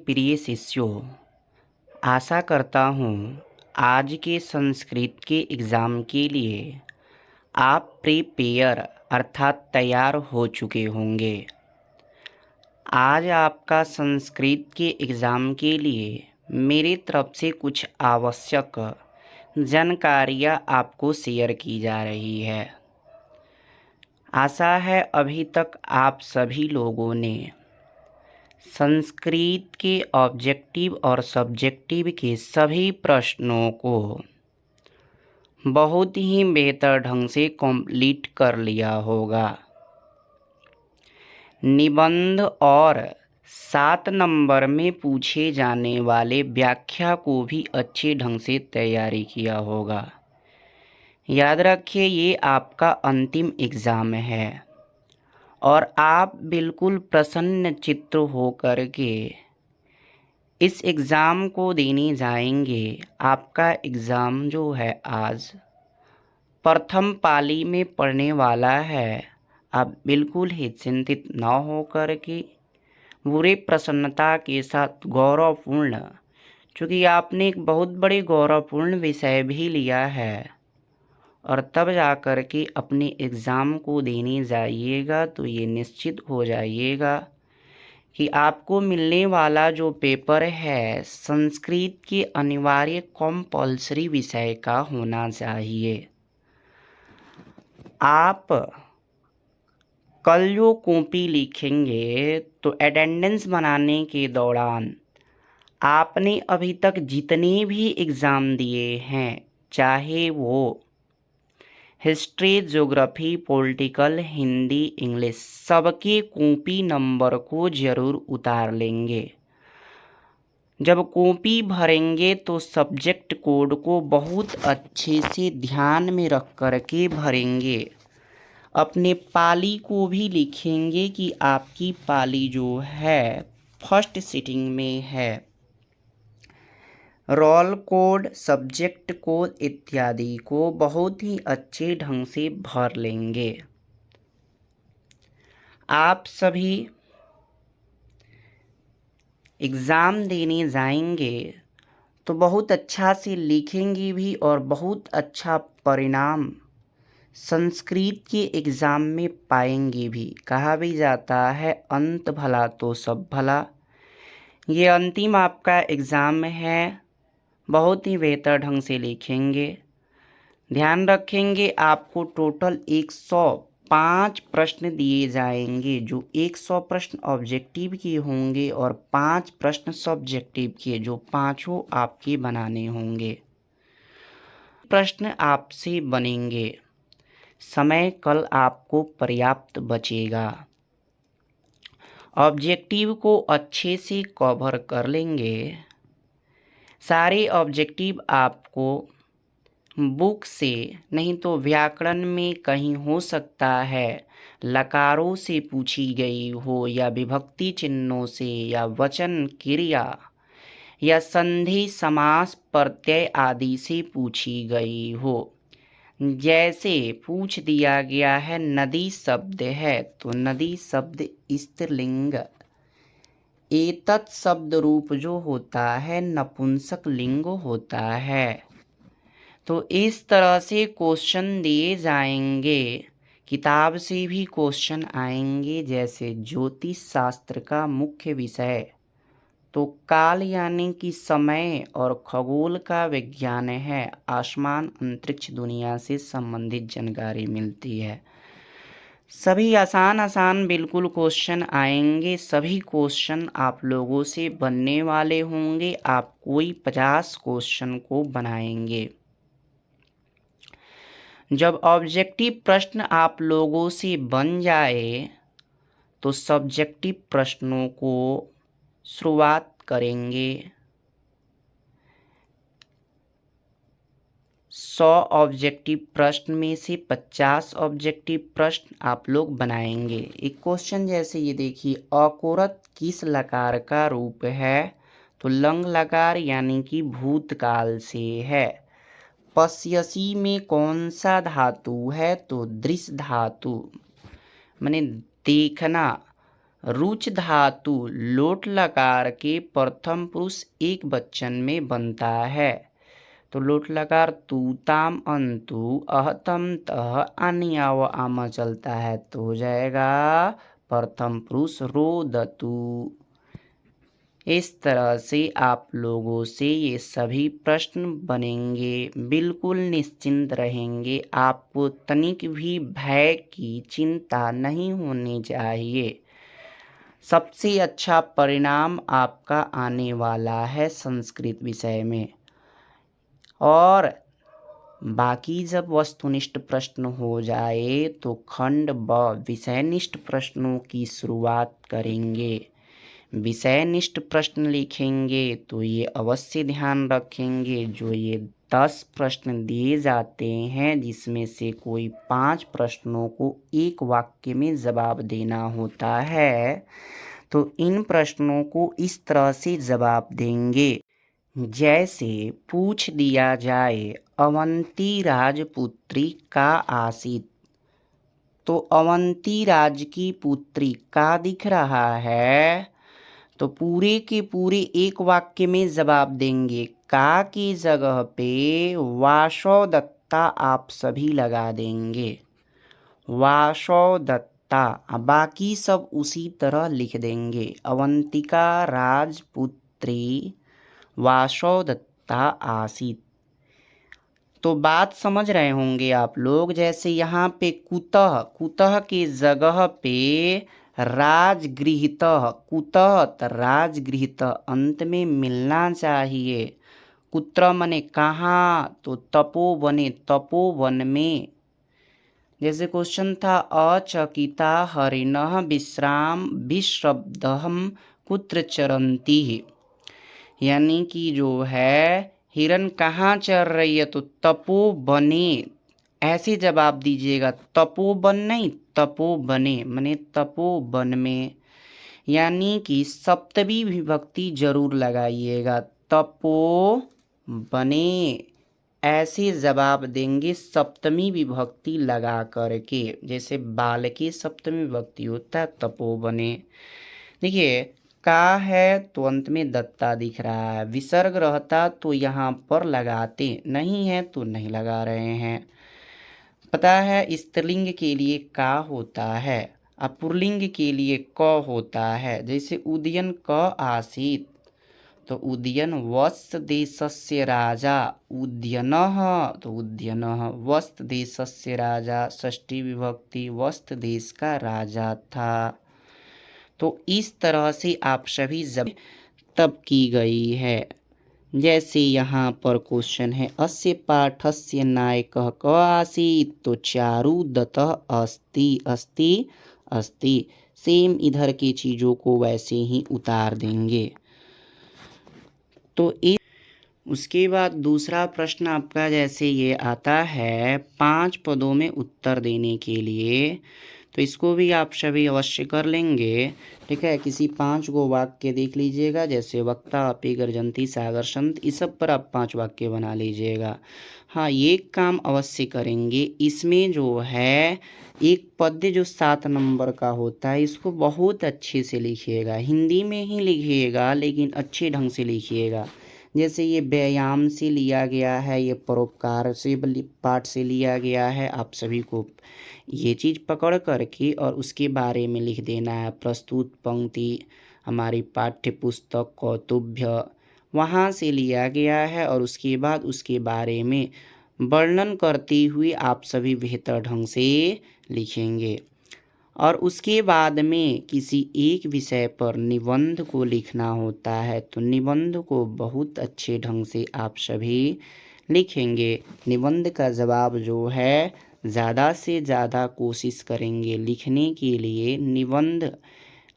प्रिय शिष्यों, आशा करता हूँ आज के संस्कृत के एग्ज़ाम के लिए आप प्रिपेयर अर्थात तैयार हो चुके होंगे। आज आपका संस्कृत के एग्ज़ाम के लिए मेरी तरफ से कुछ आवश्यक जानकारियाँ आपको शेयर की जा रही है। आशा है अभी तक आप सभी लोगों ने संस्कृत के ऑब्जेक्टिव और सब्जेक्टिव के सभी प्रश्नों को बहुत ही बेहतर ढंग से कंप्लीट कर लिया होगा। निबंध और 7 नंबर में पूछे जाने वाले व्याख्या को भी अच्छे ढंग से तैयारी किया होगा। याद रखिए, ये आपका अंतिम एग्ज़ाम है और आप बिल्कुल प्रसन्न चित्त होकर के इस एग्ज़ाम को देने जाएंगे। आपका एग्ज़ाम जो है आज प्रथम पाली में पढ़ने वाला है। आप बिल्कुल ही चिंतित न हो कर के पूरे प्रसन्नता के साथ गौरवपूर्ण, क्योंकि आपने एक बहुत बड़े गौरवपूर्ण विषय भी लिया है और तब जा कर के अपने एग्ज़ाम को देने जाइएगा तो ये निश्चित हो जाइएगा कि आपको मिलने वाला जो पेपर है संस्कृत के अनिवार्य कंपल्सरी विषय का होना चाहिए। आप कल जो कॉपी लिखेंगे तो अटेंडेंस बनाने के दौरान आपने अभी तक जितने भी एग्ज़ाम दिए हैं, चाहे वो history, geography, political, Hindi, English, सबके कॉपी नंबर को ज़रूर उतार लेंगे। जब कॉपी भरेंगे तो सब्जेक्ट कोड को बहुत अच्छे से ध्यान में रख कर के भरेंगे। अपने पाली को भी लिखेंगे कि आपकी पाली जो है फर्स्ट सिटिंग में है। रोल कोड, सब्जेक्ट कोड इत्यादि को बहुत ही अच्छे ढंग से भर लेंगे। आप सभी एग्ज़ाम देने जाएंगे तो बहुत अच्छा से लिखेंगे भी और बहुत अच्छा परिणाम संस्कृत के एग्ज़ाम में पाएंगे भी। कहा भी जाता है अंत भला तो सब भला। ये अंतिम आपका एग्ज़ाम है, बहुत ही बेहतर ढंग से लिखेंगे। ध्यान रखेंगे आपको टोटल 105 प्रश्न दिए जाएंगे, जो 100 प्रश्न ऑब्जेक्टिव के होंगे और 5 प्रश्न सब्जेक्टिव के, जो पाँचों आपके बनाने होंगे। प्रश्न आपसे बनेंगे, समय कल आपको पर्याप्त बचेगा। ऑब्जेक्टिव को अच्छे से कवर कर लेंगे। सारे ऑब्जेक्टिव आपको बुक से नहीं तो व्याकरण में कहीं हो सकता है लकारों से पूछी गई हो, या विभक्ति चिन्हों से, या वचन क्रिया, या संधि समास प्रत्यय आदि से पूछी गई हो। जैसे पूछ दिया गया है नदी शब्द है तो नदी शब्द स्त्रीलिंग, एतत् शब्द रूप जो होता है नपुंसक लिंग होता है। तो इस तरह से क्वेश्चन दिए जाएंगे। किताब से भी क्वेश्चन आएंगे, जैसे ज्योतिष शास्त्र का मुख्य विषय तो काल यानी कि समय और खगोल का विज्ञान है। आसमान, अंतरिक्ष, दुनिया से संबंधित जानकारी मिलती है। सभी आसान बिल्कुल क्वेश्चन आएंगे। सभी क्वेश्चन आप लोगों से बनने वाले होंगे। आप कोई 50 क्वेश्चन को बनाएंगे। जब ऑब्जेक्टिव प्रश्न आप लोगों से बन जाए तो सब्जेक्टिव प्रश्नों को शुरुआत करेंगे। 100 ऑब्जेक्टिव प्रश्न में से 50 ऑब्जेक्टिव प्रश्न आप लोग बनाएंगे। एक क्वेश्चन जैसे ये देखिए, अकोरत किस लकार का रूप है? तो लंग लकार यानी कि भूतकाल से है। पश्यसी में कौन सा धातु है? तो दृश्य धातु, माने देखना। रुच धातु लोट लकार के प्रथम पुरुष एक वचन में बनता है। तो लोट लकार तू ताम अंतु अहतम तह आनी आव आमा चलता है तो हो जाएगा प्रथम पुरुष रोदतु। इस तरह से आप लोगों से ये सभी प्रश्न बनेंगे, बिल्कुल निश्चिंत रहेंगे, आपको तनिक भी भय की चिंता नहीं होनी चाहिए। सबसे अच्छा परिणाम आपका आने वाला है संस्कृत विषय में। और बाकी जब वस्तुनिष्ठ प्रश्न हो जाए तो खंड व विषयनिष्ठ प्रश्नों की शुरुआत करेंगे। विषयनिष्ठ प्रश्न लिखेंगे तो ये अवश्य ध्यान रखेंगे, जो ये 10 प्रश्न दिए जाते हैं जिसमें से कोई 5 प्रश्नों को एक वाक्य में जवाब देना होता है, तो इन प्रश्नों को इस तरह से जवाब देंगे जैसे पूछ दिया जाए अवंती राजपुत्री का आसित, तो अवंती राज की पुत्री का दिख रहा है, तो पूरे के पूरे एक वाक्य में जवाब देंगे। का की जगह पे वासवदत्ता आप सभी लगा देंगे, वासवदत्ता। बाकी सब उसी तरह लिख देंगे, अवंतिका राजपुत्री वासवदत्ता आसीत। तो बात समझ रहे होंगे आप लोग। जैसे यहाँ पे कुतः, कुतः के जगह पे राजगृहीतः, कुतः राजगृहीतः अंत में मिलना चाहिए। कुत्र मने कहाँ, तो तपोवने तपोवन में। जैसे क्वेश्चन था अचकिता हरिणः विश्राम विश्रब्दहम कुत्र चरन्ति, यानी कि जो है हिरन कहाँ चर रही है, तो तपोवने ऐसे जवाब दीजिएगा। तपोवन नहीं, तपोवने माने तपोवन में, यानी कि सप्तमी विभक्ति जरूर लगाइएगा, तपोवने ऐसे जवाब देंगे सप्तमी विभक्ति लगा करके। जैसे बाल की सप्तमी विभक्ति होता है तपोवने। देखिए का है तो अंत में दत्ता दिख रहा है, विसर्ग रहता तो यहाँ पर लगाते, नहीं है तो नहीं लगा रहे हैं। पता है स्त्रीलिंग के लिए का होता है, अब पुल्लिंग के लिए क होता है। जैसे उदयन क आसीत, तो उदयन वस्त देशस्य राजा, उदयनः तो उदयनः वस्त देशस्य राजा, षष्ठी विभक्ति वस्त देश का राजा था। तो इस तरह से आप सभी जब तब की गई है। जैसे यहाँ पर क्वेश्चन है अस्य पाठस्य नायकः क आसीत्, तो चारुदत्तः अस्ति अस्ति अस्ति। सेम इधर की चीज़ों को वैसे ही उतार देंगे। तो उसके बाद दूसरा प्रश्न आपका जैसे ये आता है 5 पदों में उत्तर देने के लिए, तो इसको भी आप सभी अवश्य कर लेंगे। ठीक है, किसी 5 गो वाक्य देख लीजिएगा, जैसे वक्ता अपि गर्जन्ति सागर संत, इस सब पर आप 5 वाक्य बना लीजिएगा। हाँ, ये काम अवश्य करेंगे। इसमें जो है एक पद्य जो 7 नंबर का होता है, इसको बहुत अच्छे से लिखिएगा, हिंदी में ही लिखिएगा लेकिन अच्छे ढंग से लिखिएगा। जैसे ये व्यायाम से लिया गया है, ये परोपकार से पाठ से लिया गया है। आप सभी को ये चीज़ पकड़ करके और उसके बारे में लिख देना है। प्रस्तुत पंक्ति हमारी पाठ्य पुस्तक कौतुभ्य वहाँ से लिया गया है, और उसके बाद उसके बारे में वर्णन करते हुए आप सभी बेहतर ढंग से लिखेंगे। और उसके बाद में किसी एक विषय पर निबंध को लिखना होता है, तो निबंध को बहुत अच्छे ढंग से आप सभी लिखेंगे। निबंध का जवाब जो है ज़्यादा से ज़्यादा कोशिश करेंगे लिखने के लिए। निबंध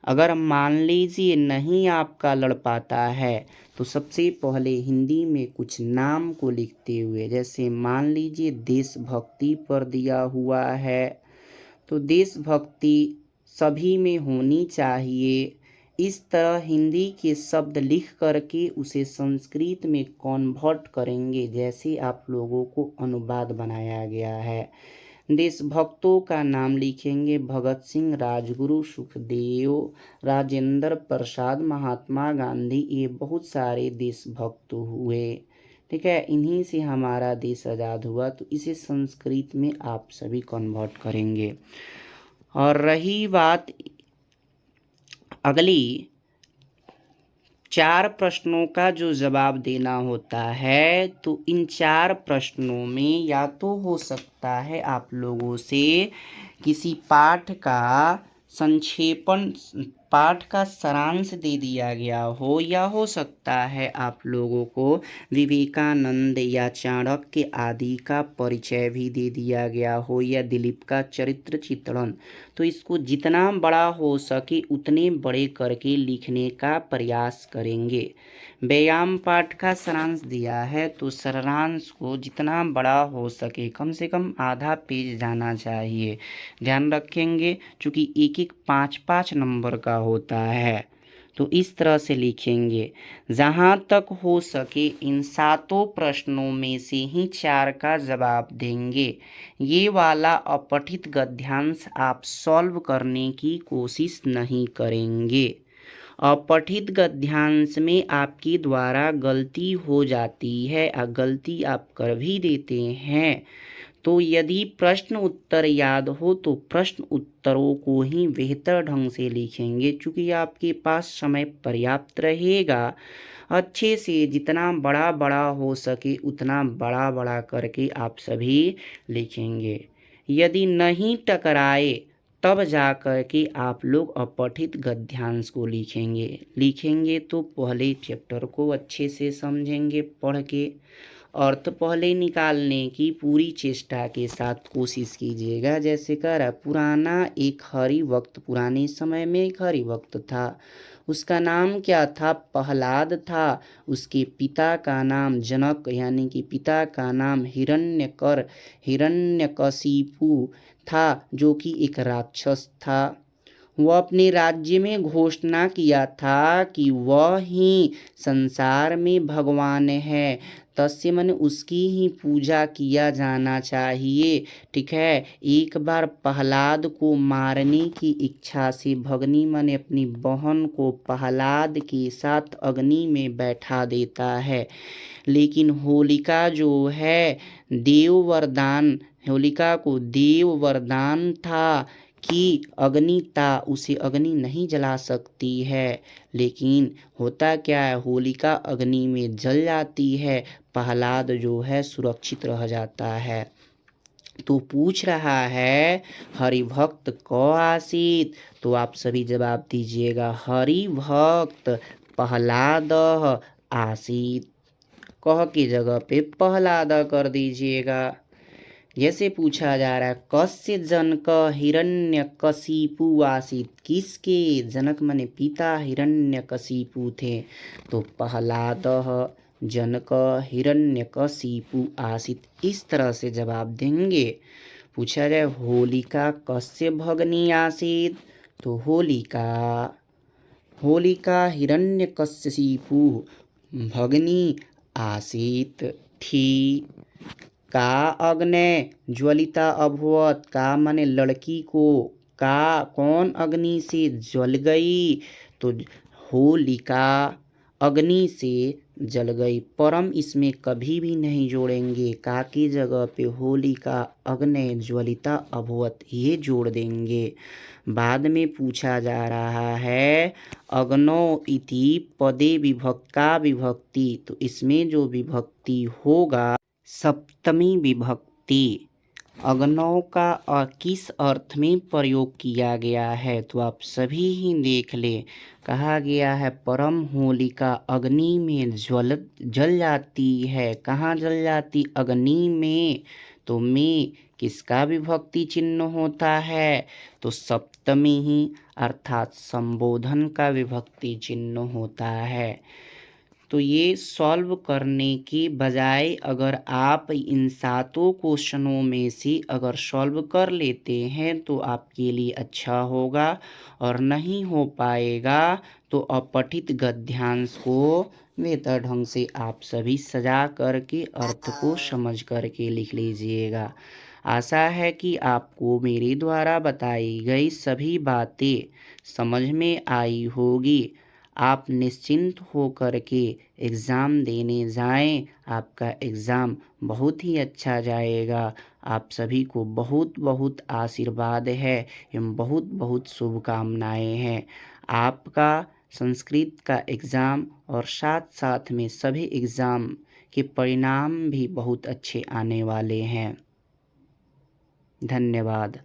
अगर मान लीजिए नहीं आपका लड़ पाता है, तो सबसे पहले हिंदी में कुछ नाम को लिखते हुए, जैसे मान लीजिए देशभक्ति पर दिया हुआ है, तो देशभक्ति सभी में होनी चाहिए। इस तरह हिंदी के शब्द लिख करके उसे संस्कृत में कन्वर्ट करेंगे, जैसे आप लोगों को अनुवाद बनाया गया है। देशभक्तों का नाम लिखेंगे भगत सिंह, राजगुरु, सुखदेव, राजेंद्र प्रसाद, महात्मा गांधी। ये बहुत सारे देशभक्त हुए, ठीक है। इन्हीं से हमारा देश आज़ाद हुआ। तो इसे संस्कृत में आप सभी कन्वर्ट करेंगे। और रही बात अगली 4 प्रश्नों का जो जवाब देना होता है, तो इन 4 प्रश्नों में या तो हो सकता है आप लोगों से किसी पाठ का संक्षेपण, पाठ का सारांश दे दिया गया हो, या हो सकता है आप लोगों को विवेकानंद या चाणक्य आदि का परिचय भी दे दिया गया हो, या दिलीप का चरित्र चित्रण। तो इसको जितना बड़ा हो सके उतने बड़े करके लिखने का प्रयास करेंगे। व्यायाम पाठ का सारांश दिया है, तो सारांश को जितना बड़ा हो सके, कम से कम आधा पेज जाना चाहिए। ध्यान रखेंगे चूँकि एक एक 5-5 नंबर का होता है, तो इस तरह से लिखेंगे। जहाँ तक हो सके इन 7 प्रश्नों में से ही 4 का जवाब देंगे। ये वाला अपठित गद्यांश आप सॉल्व करने की कोशिश नहीं करेंगे। अपठित गद्यांश में आपके द्वारा गलती हो जाती है, गलती आप कर भी देते हैं। तो यदि प्रश्न उत्तर याद हो तो प्रश्न उत्तरों को ही बेहतर ढंग से लिखेंगे, क्योंकि आपके पास समय पर्याप्त रहेगा। अच्छे से जितना बड़ा बड़ा हो सके उतना बड़ा बड़ा करके आप सभी लिखेंगे। यदि नहीं टकराए तब जा कर के आप लोग अपठित गद्यांश को लिखेंगे तो पहले चैप्टर को अच्छे से समझेंगे पढ़ के, अर्थ पहले निकालने की पूरी चेष्टा के साथ कोशिश कीजिएगा। जैसे कह पुराना एक हरि वक्त, पुराने समय में एक हरि वक्त था, उसका नाम क्या था? प्रहलाद था। उसके पिता का नाम जनक यानी कि पिता का नाम हिरण्यकशिपु था, जो कि एक राक्षस था। वह अपने राज्य में घोषणा किया था कि वह ही संसार में भगवान है, तस्य मन उसकी ही पूजा किया जाना चाहिए, ठीक है। एक बार प्रहलाद को मारने की इच्छा से भगनी मन अपनी बहन को प्रहलाद के साथ अग्नि में बैठा देता है, लेकिन होलिका जो है होलिका को देव वरदान था कि उसे अग्नि नहीं जला सकती है। लेकिन होता क्या है, होलिका अग्नि में जल जाती है, प्रहलाद जो है सुरक्षित रह जाता है। तो पूछ रहा है हरिभक्त क आसीत, तो आप सभी जवाब दीजिएगा हरिभक्त प्रहलाद आसीत। कह की जगह पे प्रहलाद कर दीजिएगा। जैसे पूछा जा रहा है कस्य जनक हिरण्यकशिपु आसीत, किसके जनक माने पिता हिरण्यकशिपु थे, तो प्रहलाद जनक हिरण्यकशिपु आसीत। इस तरह से जवाब देंगे। पूछा जाए होलिका कस्य भगनी आसीत, तो होलिका हिरण्यकशिपु भगनी आसीत थी। का अग्नि ज्वलिता अभवत, का माने लड़की को, का कौन अग्नि से जल गई, तो होलिका अग्नि से जल गई। परम इसमें कभी भी नहीं जोड़ेंगे, का की जगह पे होलिका अग्नि ज्वलिता अभवत ये जोड़ देंगे। बाद में पूछा जा रहा है अग्नो इति पदे का विभक्ति, तो इसमें जो विभक्ति होगा सप्तमी विभक्ति। अग्नौ का किस अर्थ में प्रयोग किया गया है, तो आप सभी ही देख ले। कहा गया है परम होलिका अग्नि में जल जाती है। कहाँ जल जाती? अग्नि में। तो में किसका विभक्ति चिन्ह होता है, तो सप्तमी ही, अर्थात संबोधन का विभक्ति चिन्ह होता है। तो ये सॉल्व करने के बजाय अगर आप इन 7 क्वेश्चनों में से अगर सॉल्व कर लेते हैं तो आपके लिए अच्छा होगा, और नहीं हो पाएगा तो अपठित गद्यांश को बेहतर ढंग से आप सभी सजा करके अर्थ को समझ करके लिख लीजिएगा। आशा है कि आपको मेरे द्वारा बताई गई सभी बातें समझ में आई होगी। आप निश्चिंत होकर के एग्ज़ाम देने जाएं। आपका एग्ज़ाम बहुत ही अच्छा जाएगा। आप सभी को बहुत बहुत आशीर्वाद है एवं बहुत बहुत शुभकामनाएं हैं। आपका संस्कृत का एग्ज़ाम और साथ साथ में सभी एग्ज़ाम के परिणाम भी बहुत अच्छे आने वाले हैं। धन्यवाद।